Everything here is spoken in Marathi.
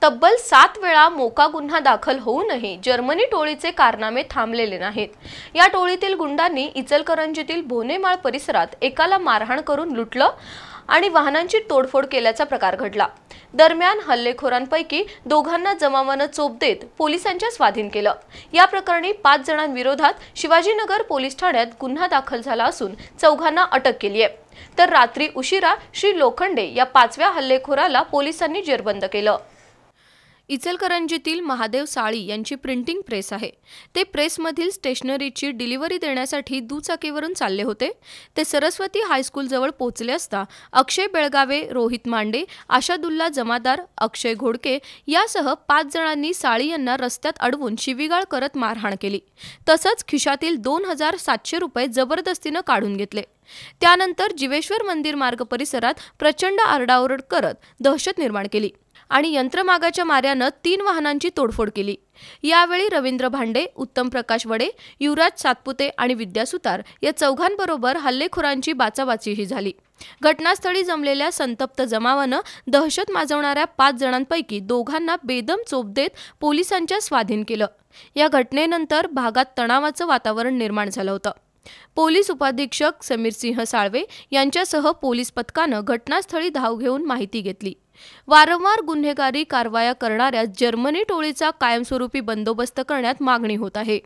तब्बल 7 वेळा मोका गुन्हा दाखल होऊनही जर्मनी टोळीचे कारनामे थांबलेले नाहीत। या टोळीतील गुंडांनी इचलकरंजीतील भोनेमाळ परिसरात एकाला मारहाण करून लुटलं आणि वाहनांची तोडफोड केल्याचा प्रकार घडला। दरम्यान हल्लेखोरांपैकी दोघांना जमावानं चोप देत पोलिसांच्या स्वाधीन केलं। या प्रकरणी 5 जणांविरोधात शिवाजीनगर पोलीस ठाण्यात गुन्हा दाखल झाला असून चौघांना अटक केली आहे। तर रात्री उशिरा श्री लोखंडे या 5व्या हल्लेखोराला पोलिसांनी जेरबंद केलं। इचलकरंजीतील महादेव साळी यांची प्रिंटिंग प्रेस आहे। ते प्रेसमधील स्टेशनरीची डिलिव्हरी देण्यासाठी दुचाकीवरून चालले होते। ते सरस्वती हायस्कूल जवळ पोहोचले असता अक्षय बेळगावे, रोहित मांडे, आशादुल्ला जमादार, अक्षय घोडके यासह 5 जणांनी साळी यांना रस्त्यात अडवून शिवीगाळ करत मारहाण केली। तसंच खिशातील 2700 रुपये जबरदस्तीनं काढून घेतले। त्यानंतर जीवेश्वर मंदिर मार्ग परिसरात प्रचंड आरडाओरड करत दहशत निर्माण केली आणि यंत्रमागाच्या माऱ्यानं 3 वाहनांची तोडफोड केली। यावेळी रवींद्र भांडे, उत्तम प्रकाश वडे, युवराज सातपुते आणि विद्या सुतार या चौघांबरोबर हल्लेखोरांची बाचाबाचीही झाली। घटनास्थळी जमलेल्या संतप्त जमावानं दहशत माजवणाऱ्या 5 जणांपैकी दोघांना बेदम चोप देत पोलिसांच्या स्वाधीन केलं। या घटनेनंतर भागात तणावाचं वातावरण निर्माण झालं होतं। पोलीस उपाधीक्षक समीरसिंह साळवे यांच्यासह पोलीस पथकानं घटनास्थळी धाव घेऊन माहिती घेतली। वारंवार गुन्हेगारी कारवाया करणाऱ्या जर्मनी टोळीचा कायमस्वरूपी बंदोबस्त करण्यात मागणी होत आहे।